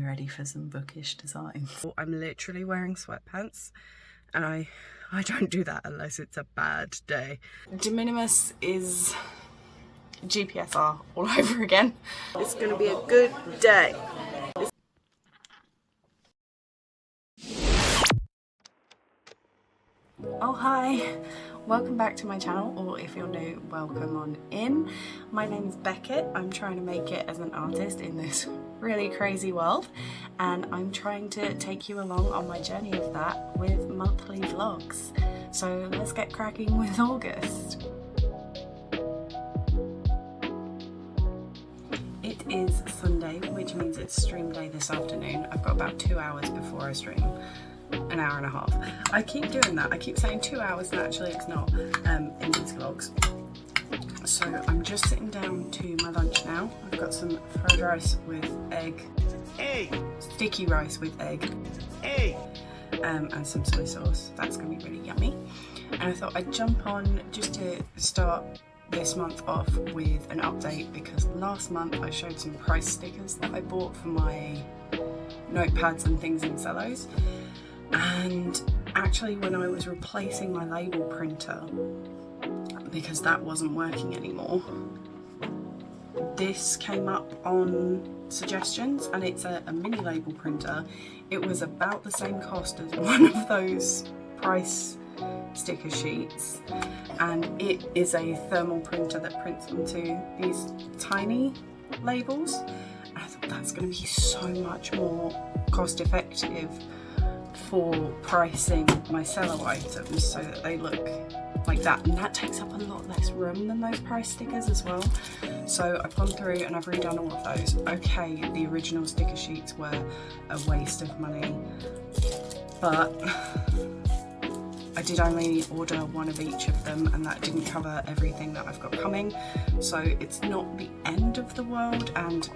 ready for some bookish designs. I'm literally wearing sweatpants, and I don't do that unless it's a bad day. De minimis is GPSR all over again. It's gonna be a good day. Oh hi, welcome back to my channel, or if you're new, welcome on in. My name is Beckett. I'm trying to make it as an artist in this really crazy world, and I'm trying to take you along on my journey of that with monthly vlogs. So let's get cracking with August. It is Sunday, which means it's stream day this afternoon. I've got about 2 hours before I stream. An hour and a half. I keep doing that. I keep saying 2 hours, and actually it's not in these vlogs. So I'm just sitting down to my lunch now. I've got some fried rice with egg, sticky rice with egg, and some soy sauce. That's gonna be really yummy. And I thought I'd jump on just to start this month off with an update, because last month I showed some price stickers that I bought for my notepads and things in Cellos. And actually, when I was replacing my label printer, because that wasn't working anymore, this came up on suggestions, and it's a mini label printer. It was about the same cost as one of those price sticker sheets, and it is a thermal printer that prints onto these tiny labels. And I thought that's going to be so much more cost effective for pricing my cello items so that they look like that, and that takes up a lot less room than those price stickers as well. So I've gone through and I've redone all of those. Okay, the original sticker sheets were a waste of money, but I did only order one of each of them, and that didn't cover everything that I've got coming, so it's not the end of the world, and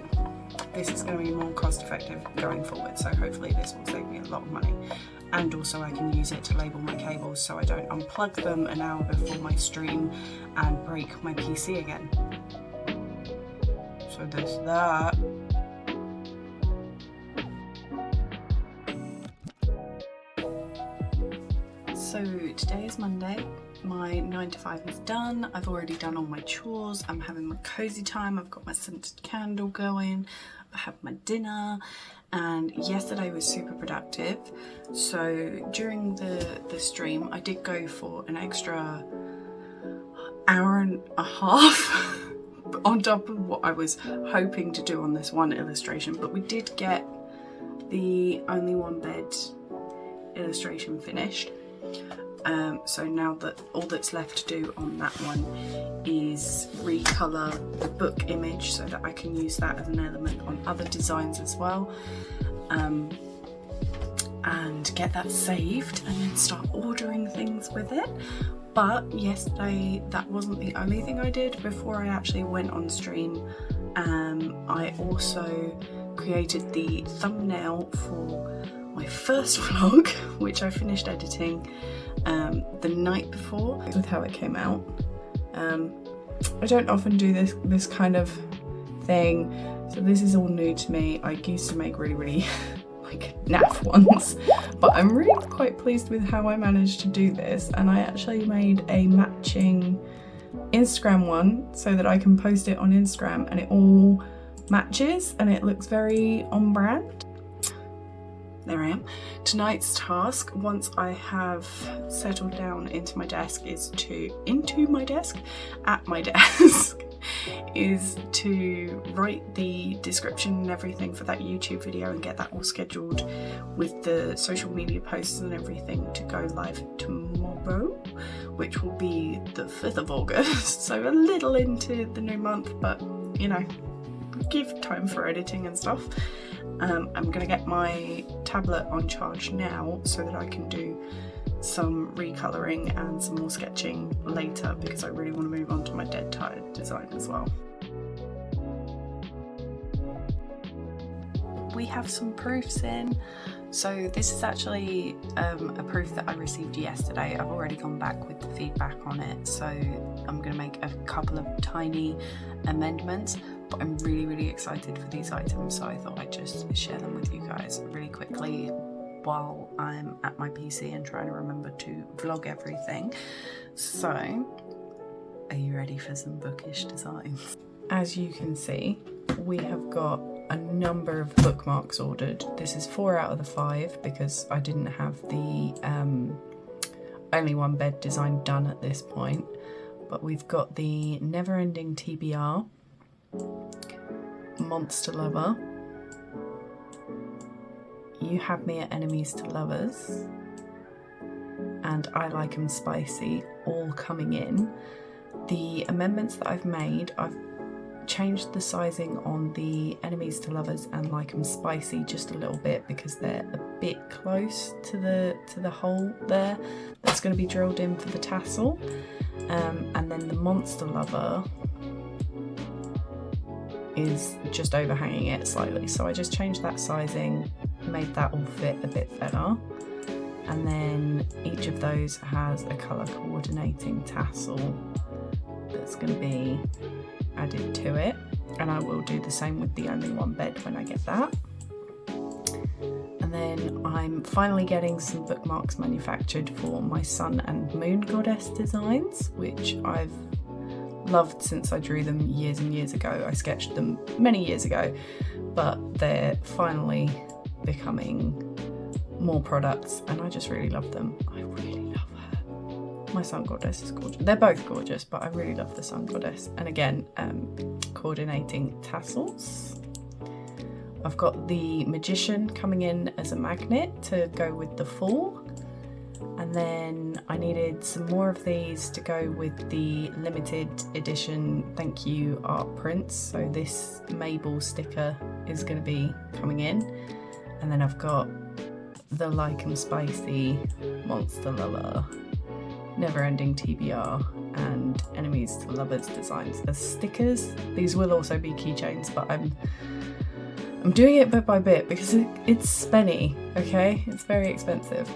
this is going to be more cost effective going forward, so hopefully this will save me a lot of money. And also I can use it to label my cables so I don't unplug them an hour before my stream and break my PC again. So there's that. So today is Monday. My 9 to 5 is done. I've already done all my chores. I'm having my cozy time. I've got my scented candle going. I have my dinner, and yesterday was super productive. So during the stream, I did go for an extra hour and a half on top of what I was hoping to do on this one illustration, but we did get the only one bed illustration finished. So now that all that's left to do on that one is recolor the book image so that I can use that as an element on other designs as well, and get that saved and then start ordering things with it. But yesterday that wasn't the only thing I did. Before I actually went on stream, I also created the thumbnail for my first vlog, which I finished editing the night before, with how it came out. I don't often do this kind of thing, so this is all new to me. I used to make really like naff ones, but I'm really quite pleased with how I managed to do this, and I actually made a matching Instagram one so that I can post it on Instagram and it all matches and it looks very on brand. There I am. Tonight's task, once I have settled down into my desk, is to write the description and everything for that YouTube video and get that all scheduled with the social media posts and everything to go live tomorrow, which will be the 5th of August. So a little into the new month, but you know, give time for editing and stuff. I'm gonna get my tablet on charge now so that I can do some recoloring and some more sketching later, because I really want to move on to my dead tired design as well. We have some proofs in. So this is actually a proof that I received yesterday. I've already gone back with the feedback on it, so I'm going to make a couple of tiny amendments, but I'm really excited for these items, so I thought I'd just share them with you guys really quickly while I'm at my PC and trying to remember to vlog everything. So, are you ready for some bookish designs? As you can see, we have got a number of bookmarks ordered. This is 4 out of the 5 because I didn't have the only one bed design done at this point. But we've got the Never Ending TBR, Monster Lover, You Have Me at Enemies to Lovers, and I Like 'em Spicy, all coming in. The amendments that I've made, I've changed the sizing on the Enemies to Lovers and Like 'em Spicy just a little bit because they're a bit close to the hole there that's going to be drilled in for the tassel. And then the Monster Lover is just overhanging it slightly, so I just changed that sizing, made that all fit a bit better. And then each of those has a colour coordinating tassel that's going to be added to it, and I will do the same with the Only One bed when I get that. And then I'm finally getting some bookmarks manufactured for my Sun and Moon Goddess designs, which I've loved since I drew them years and years ago. I sketched them many years ago, but they're finally becoming more products and I just really love them. I really love her. My Sun Goddess is gorgeous. They're both gorgeous, but I really love the Sun Goddess. And again, coordinating tassels. I've got the Magician coming in as a magnet to go with the Fool. And then I needed some more of these to go with the limited edition Thank You art prints. So this Mabel sticker is going to be coming in. And then I've got the Like 'em Spicy, Monster Lover, Never Ending TBR, and Enemies to Lovers designs as stickers. These will also be keychains, but I'm doing it bit by bit because it's spenny, okay? It's very expensive.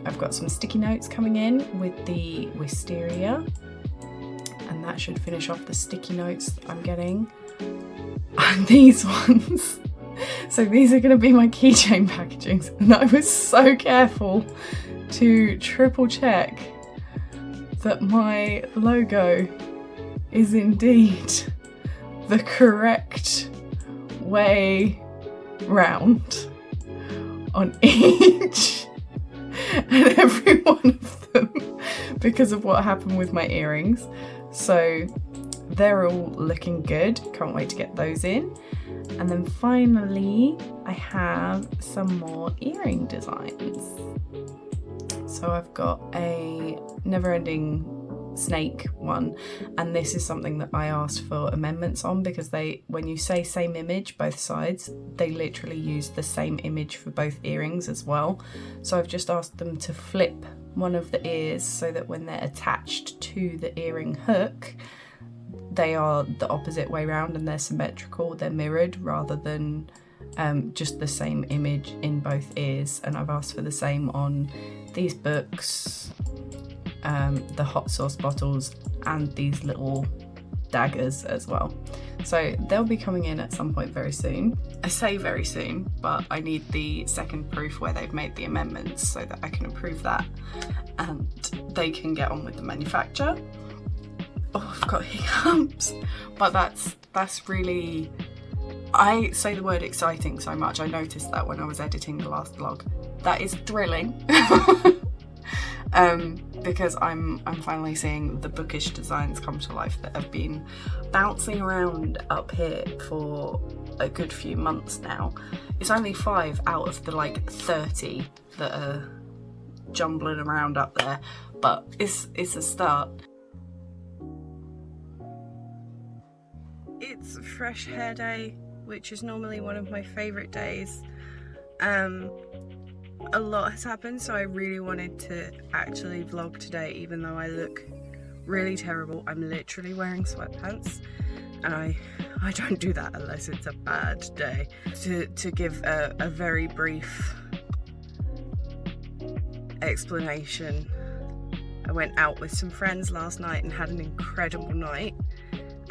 I've got some sticky notes coming in with the Wisteria, and that should finish off the sticky notes that I'm getting. And these ones, so these are going to be my keychain packagings, and I was so careful to triple check that my logo is indeed the correct way round on each and every one of them because of what happened with my earrings. So they're all looking good. Can't wait to get those in. And then finally I have some more earring designs. So I've got a Never Ending snake one, and this is something that I asked for amendments on because when you say same image both sides, they literally use the same image for both earrings as well. So I've just asked them to flip one of the ears so that when they're attached to the earring hook, they are the opposite way round and they're symmetrical, they're mirrored rather than just the same image in both ears. And I've asked for the same on these books, the hot sauce bottles, and these little daggers as well. So they'll be coming in at some point very soon. I say very soon, but I need the second proof where they've made the amendments so that I can approve that and they can get on with the manufacture. Oh, I've got hiccups. But that's really, I say the word exciting so much. I noticed that when I was editing the last vlog. That is thrilling. Because I'm finally seeing the bookish designs come to life that have been bouncing around up here for a good few months now. It's only 5 out of the like 30 that are jumbling around up there, but it's a start. It's Fresh Hair Day, which is normally one of my favourite days. A lot has happened, so I really wanted to actually vlog today, even though I look really terrible. I'm literally wearing sweatpants, and I don't do that unless it's a bad day. To give a very brief explanation, I went out with some friends last night and had an incredible night,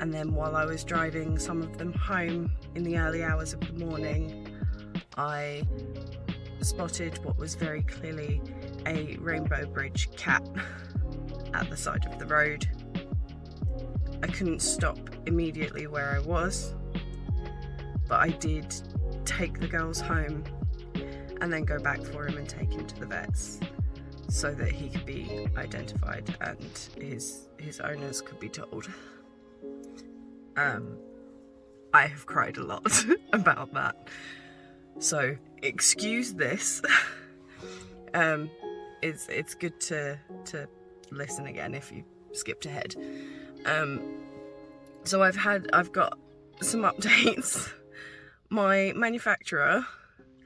and then while I was driving some of them home in the early hours of the morning, I spotted what was very clearly a rainbow bridge cat at the side of the road. I couldn't stop immediately where I was, but I did take the girls home and then go back for him and take him to the vets so that he could be identified and his owners could be told. I have cried a lot about that, so excuse this. It's good to listen again if you skipped ahead. So I've got some updates. My manufacturer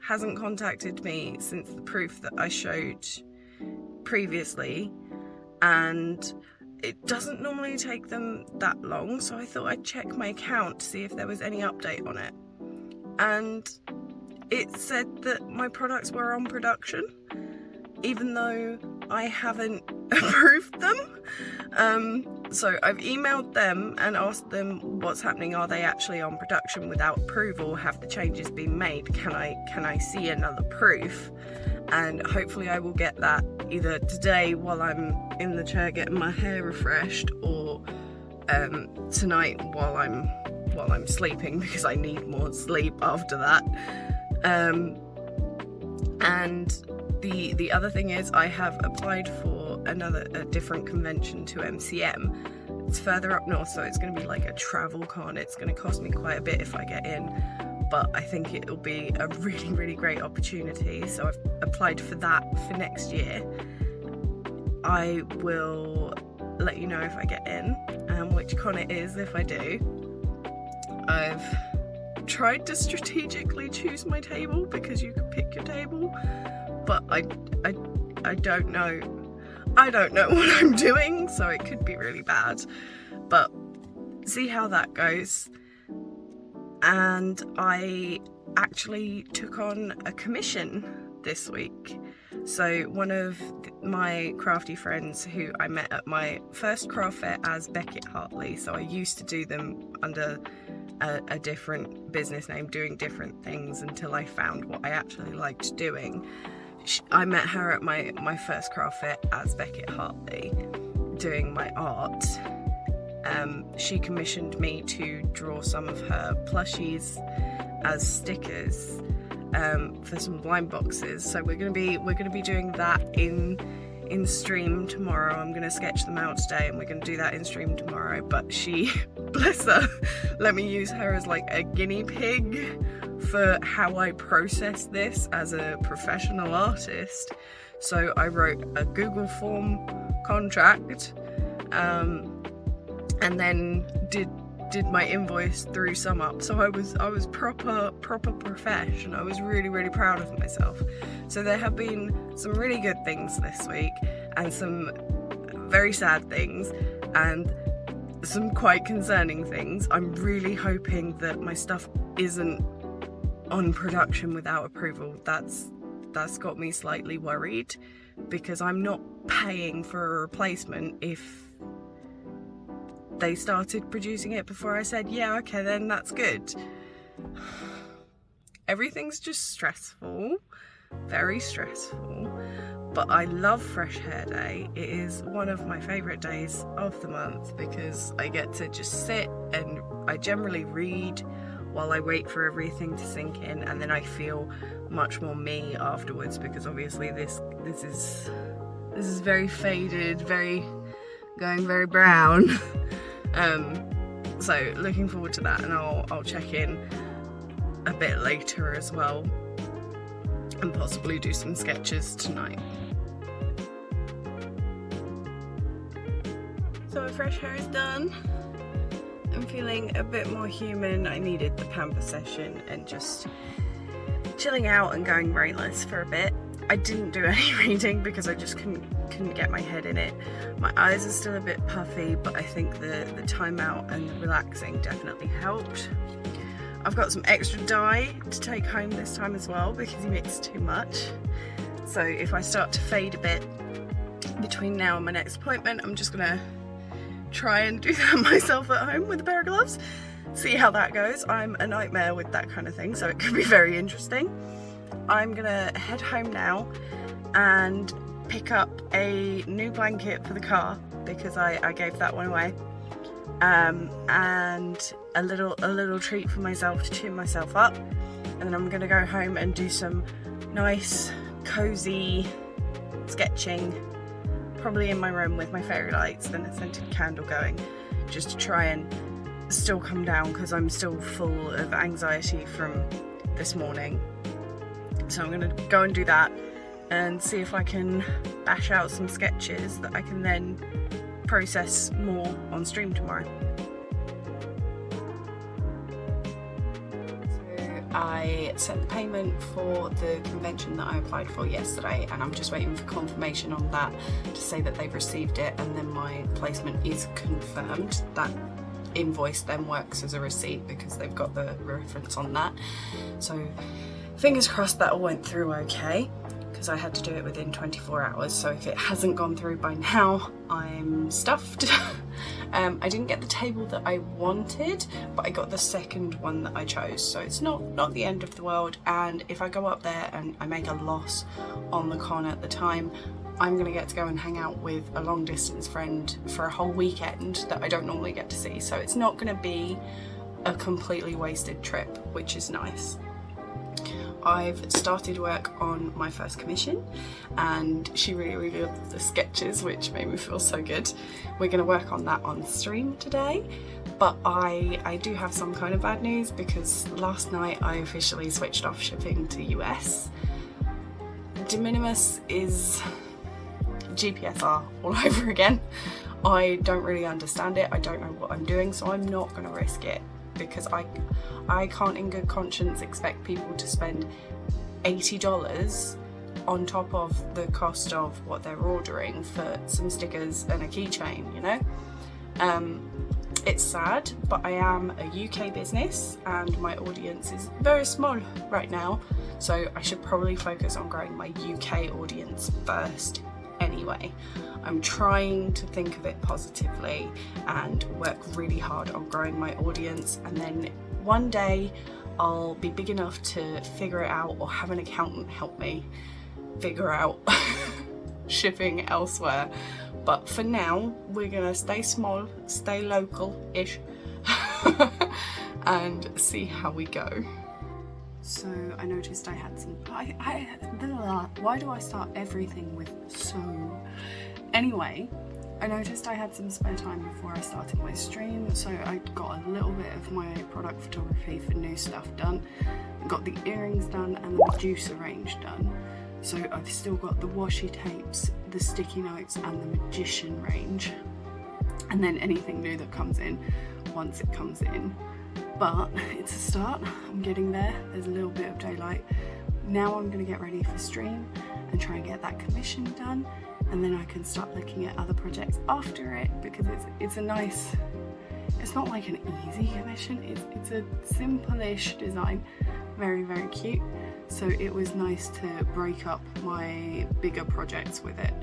hasn't contacted me since the proof that I showed previously, and it doesn't normally take them that long, so I thought I'd check my account to see if there was any update on it, and it said that my products were on production even though I haven't approved them. So I've emailed them and asked them what's happening. Are they actually on production without approval? Have the changes been made? Can I see another proof? And hopefully I will get that either today while I'm in the chair getting my hair refreshed, or tonight while I'm sleeping, because I need more sleep after that. And the other thing is I have applied for a different convention to MCM. It's further up north, so it's going to be like a travel con. It's going to cost me quite a bit if I get in, but I think it'll be a really, really great opportunity. So I've applied for that for next year. I will let you know if I get in and which con it is if I do. I've tried to strategically choose my table because you can pick your table, but I don't know. I don't know what I'm doing, so it could be really bad, but see how that goes. And I actually took on a commission this week. So one of my crafty friends who I met at my first craft fair as Beckit Hartley, so I used to do them under a different business name, doing different things until I found what I actually liked doing. I met her at my first craft fair as Beckit Hartley, doing my art. She commissioned me to draw some of her plushies as stickers for some blind boxes. So we're gonna be doing that in stream tomorrow. I'm gonna sketch them out today and we're gonna do that in stream tomorrow. But she, bless her, let me use her as like a guinea pig for how I process this as a professional artist. So I wrote a Google form contract, and then did my invoice through SumUp. So I was proper profession. I was really, really proud of myself. So there have been some really good things this week and some very sad things and some quite concerning things. I'm really hoping that my stuff isn't on production without approval. That's got me slightly worried, because I'm not paying for a replacement if they started producing it before I said, yeah, okay, then that's good. Everything's just stressful, very stressful, but I love Fresh Hair Day. It is one of my favourite days of the month because I get to just sit and I generally read while I wait for everything to sink in, and then I feel much more me afterwards, because obviously this is very faded, going very brown. So looking forward to that, and I'll check in a bit later as well and possibly do some sketches tonight. So my fresh hair is done. I'm feeling a bit more human. I needed the pamper session and just chilling out and going brainless for a bit. I didn't do any reading because I just couldn't get my head in it. My eyes are still a bit puffy, but I think the time out and relaxing definitely helped. I've got some extra dye to take home this time as well because he mixed too much. So if I start to fade a bit between now and my next appointment, I'm just gonna try and do that myself at home with a pair of gloves. See how that goes. I'm a nightmare with that kind of thing, so it could be very interesting. I'm gonna head home now and pick up a new blanket for the car because I gave that one away, and a little treat for myself to cheer myself up, and then I'm gonna go home and do some nice cozy sketching, probably in my room with my fairy lights and a scented candle going, just to try and still come down because I'm still full of anxiety from this morning. So I'm gonna go and do that and see if I can bash out some sketches that I can then process more on stream tomorrow. I sent the payment for the convention that I applied for yesterday, and I'm just waiting for confirmation on that to say that they've received it, and then my placement is confirmed. That invoice then works as a receipt because they've got the reference on that. So fingers crossed that all went through okay, because I had to do it within 24 hours. So if it hasn't gone through by now, I'm stuffed. I didn't get the table that I wanted, but I got the second one that I chose, so it's not the end of the world. And if I go up there and I make a loss on the con at the time, I'm gonna get to go and hang out with a long distance friend for a whole weekend that I don't normally get to see, so it's not gonna be a completely wasted trip, which is nice. I've started work on my first commission, and she really loved the sketches, which made me feel so good. We're going to work on that on stream today, but I do have some kind of bad news, because last night I officially switched off shipping to US. De minimis is GPSR all over again. I don't really understand it, I don't know what I'm doing, so I'm not going to risk it, because I can't in good conscience expect people to spend $80 on top of the cost of what they're ordering for some stickers and a keychain, you know? It's sad, but I am a UK business and my audience is very small right now, so I should probably focus on growing my UK audience first anyway. I'm trying to think of it positively and work really hard on growing my audience, and then one day I'll be big enough to figure it out, or have an accountant help me figure out shipping elsewhere. But for now, we're gonna stay small, stay local-ish, and see how we go. So I noticed I had some, why do I start everything with so? Anyway, I noticed I had some spare time before I started my stream, so I got a little bit of my product photography for new stuff done, got the earrings done and the Medusa range done. So I've still got the washi tapes, the sticky notes and the magician range, and then anything new that comes in once it comes in. But it's a start, I'm getting there, there's a little bit of daylight. Now I'm going to get ready for stream and try and get that commission done, and then I can start looking at other projects after it, because it's a nice, it's not like an easy commission, it's a simple-ish design, very cute. So it was nice to break up my bigger projects with it.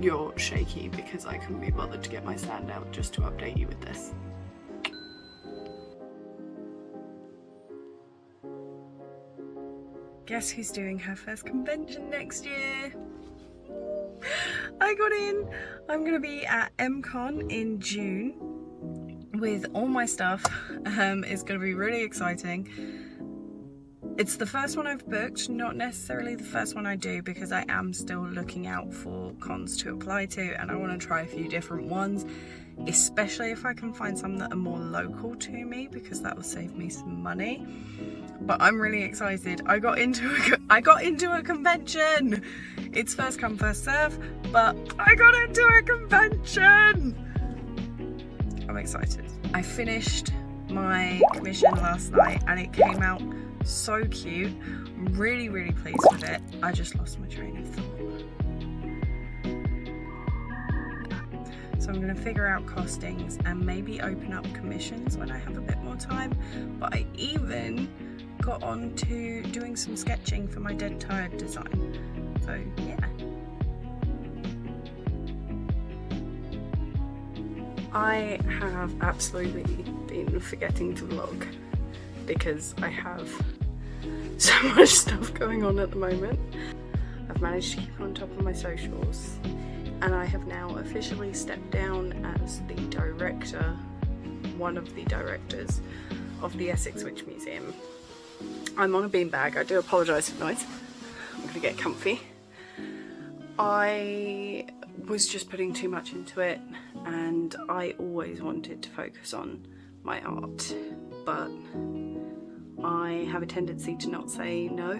You're shaky because I couldn't be bothered to get my stand out just to update you with this. Guess who's doing her first convention next year? I got in. I'm gonna be at MCon in June with all my stuff. It's gonna be really exciting. It's the first one I've booked, not necessarily the first one I do, because I am still looking out for cons to apply to, and I want to try a few different ones, especially if I can find some that are more local to me, because that will save me some money. But I'm really excited. I got into a convention. It's first come first serve, but I got into a convention. I'm excited. I finished my commission last night and it came out so cute. I'm really pleased with it. I just lost my train of thought. So I'm going to figure out costings and maybe open up commissions when I have a bit more time. But I even got on to doing some sketching for my Dead Tired design. So yeah. I have absolutely been forgetting to vlog because I have so much stuff going on at the moment. I've managed to keep on top of my socials, and I have now officially stepped down as the director, one of the directors of the Essex Witch Museum. I'm on a beanbag, I do apologise for noise, I'm going to get comfy. I was just putting too much into it, and I always wanted to focus on my art, but I have a tendency to not say no.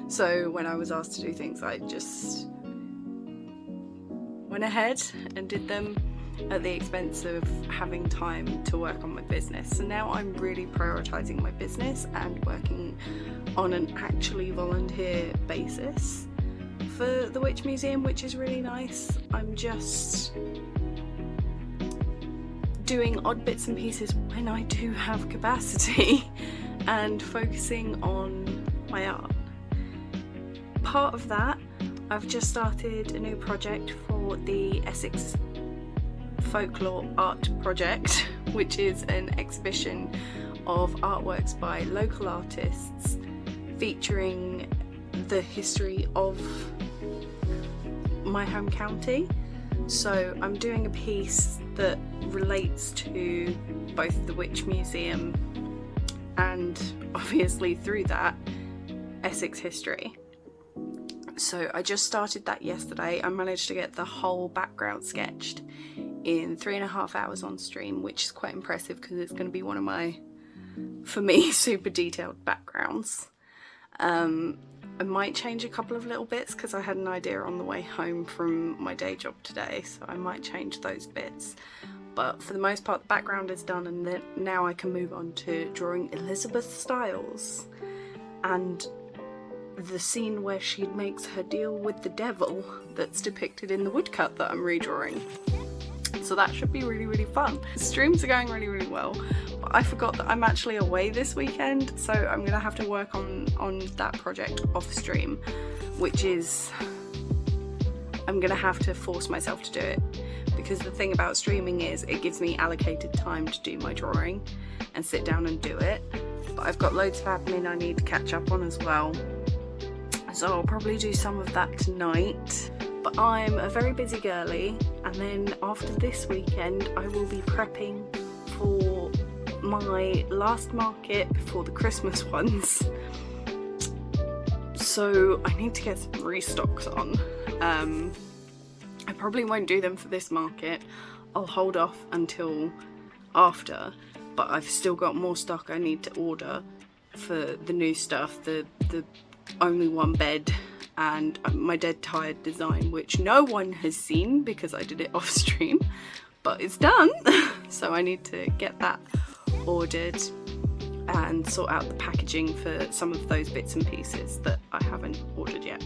So when I was asked to do things, I just went ahead and did them at the expense of having time to work on my business. So now I'm really prioritising my business and working on an actually volunteer basis for the Witch Museum, which is really nice. I'm just doing odd bits and pieces when I do have capacity and focusing on my art. Part of that, I've just started a new project for the Essex Folklore Art Project, which is an exhibition of artworks by local artists featuring the history of my home county. So I'm doing a piece that relates to both the Witch Museum and obviously through that Essex history. So I just started that yesterday. I managed to get the whole background sketched in 3.5 hours on stream, which is quite impressive because it's going to be one of my, for me, super detailed backgrounds. I might change a couple of little bits because I had an idea on the way home from my day job today, so I might change those bits. But for the most part, the background is done, and then now I can move on to drawing Elizabeth Styles and the scene where she makes her deal with the devil that's depicted in the woodcut that I'm redrawing. So that should be really, really fun. The streams are going really, really well, but I forgot that I'm actually away this weekend, so I'm gonna have to work on that project off stream, which is, I'm gonna have to force myself to do it, because the thing about streaming is it gives me allocated time to do my drawing and sit down and do it, but I've got loads of admin I need to catch up on as well, so I'll probably do some of that tonight. But I'm a very busy girly, and then after this weekend I will be prepping for my last market before the Christmas ones. So I need to get some restocks on. I probably won't do them for this market. I'll hold off until after, but I've still got more stock I need to order for the new stuff, the only one bed and my dead tired design, which no one has seen because I did it off stream, but it's done. So I need to get that ordered and sort out the packaging for some of those bits and pieces that I haven't ordered yet,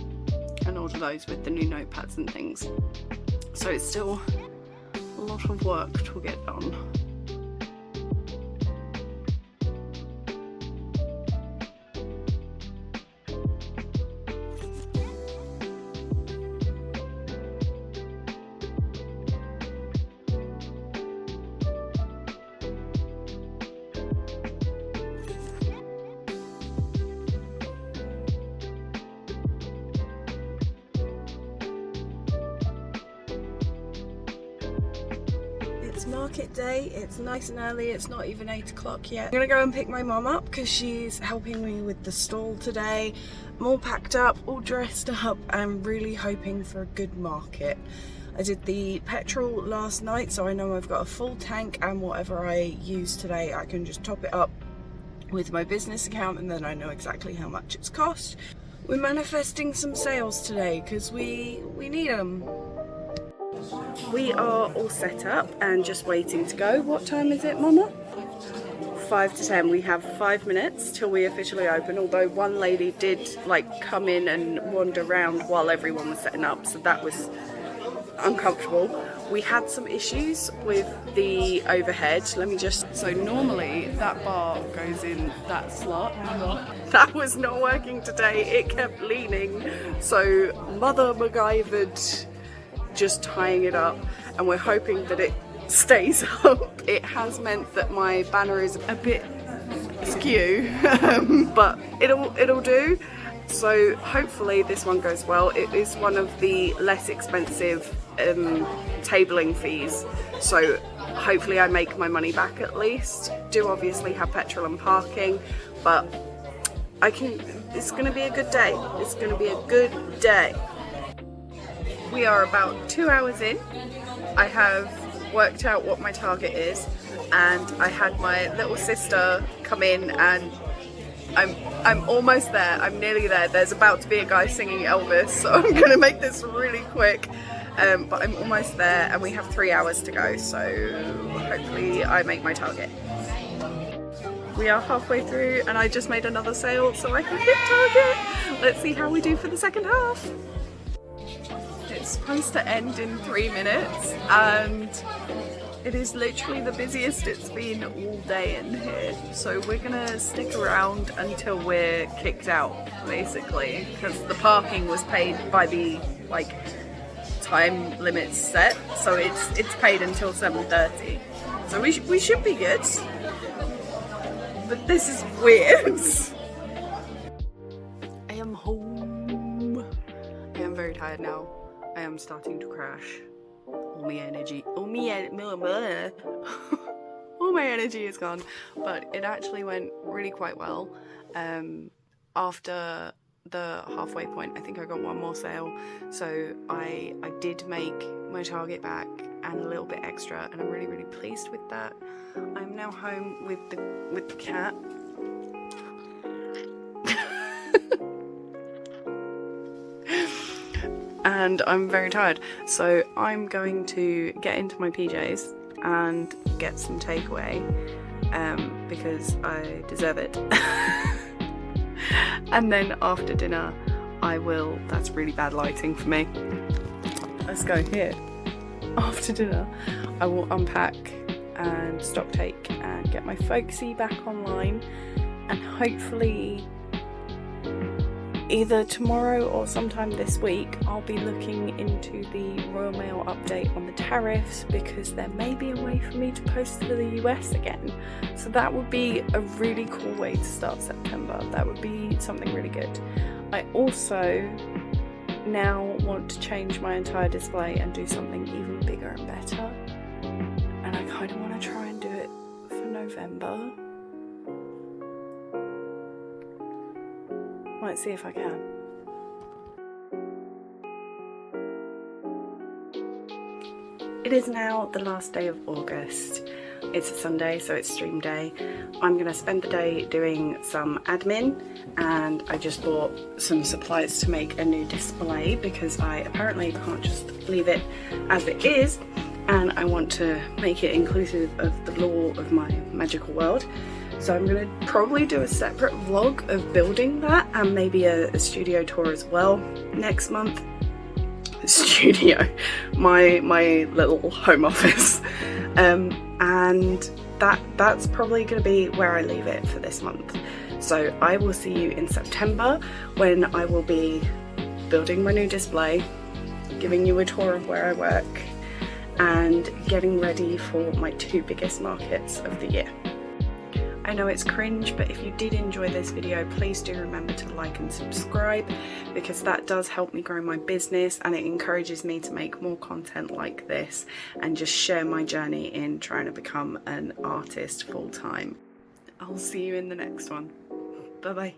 and order those with the new notepads and things. So it's still a lot of work to get done. It's market day, it's nice and early, it's not even 8 o'clock yet. I'm gonna go and pick my mum up because she's helping me with the stall today. I'm all packed up, all dressed up. I'm really hoping for a good market. I did the petrol last night, so I know I've got a full tank, and whatever I use today I can just top it up with my business account, and then I know exactly how much it's cost. We're manifesting some sales today because we need them. We are all set up and just waiting to go. What time is it, Mama? 5 to 10. We have 5 minutes till we officially open, although one lady did like come in and wander around while everyone was setting up, so that was uncomfortable. We had some issues with the overhead. Let me just, so normally that bar goes in that slot. That was not working today, it kept leaning, so Mother MacGyvered just tying it up, and we're hoping that it stays up. It has meant that my banner is a bit askew, but it'll do. So hopefully this one goes well. It is one of the less expensive tabling fees, so hopefully I make my money back at least. Do obviously have petrol and parking, but it's gonna be a good day. It's gonna be a good day. We are about 2 hours in. I have worked out what my target is, and I had my little sister come in, and I'm almost there. I'm nearly there. There's about to be a guy singing Elvis, so I'm gonna make this really quick. But I'm almost there, and we have 3 hours to go, so hopefully I make my target. We are halfway through, and I just made another sale, so I can hit target. Let's see how we do for the second half. It's supposed to end in 3 minutes, and it is literally the busiest it's been all day in here. So we're gonna stick around until we're kicked out, basically, because the parking was paid by the time limits set, so it's paid until 7:30. So we should be good. But this is weird. I am home. I am very tired now. I am starting to crash. All my energy is gone. But it actually went really quite well. After the halfway point, I think I got one more sale, so I did make my target back and a little bit extra, and I'm really pleased with that. I'm now home with the cat. And I'm very tired, so I'm going to get into my PJs and get some takeaway, because I deserve it. And then after dinner I will, that's really bad lighting for me, let's go here. After dinner I will unpack and stock take and get my folksy back online, and hopefully either tomorrow or sometime this week I'll be looking into the Royal Mail update on the tariffs, because there may be a way for me to post to the US again. So that would be a really cool way to start September. That would be something really good. I also now want to change my entire display and do something even bigger and better, and I kind of want to try and do it for November. Might see if I can. It is now the last day of August. It's a Sunday, so it's stream day. I'm gonna spend the day doing some admin, and I just bought some supplies to make a new display, because I apparently can't just leave it as it is, and I want to make it inclusive of the law of my magical world. So I'm going to probably do a separate vlog of building that, and maybe a studio tour as well next month. Studio, my little home office, and that's probably going to be where I leave it for this month. So I will see you in September, when I will be building my new display, giving you a tour of where I work, and getting ready for my 2 biggest markets of the year. I know it's cringe, but if you did enjoy this video, please do remember to like and subscribe, because that does help me grow my business, and it encourages me to make more content like this and just share my journey in trying to become an artist full time. I'll see you in the next one. Bye bye.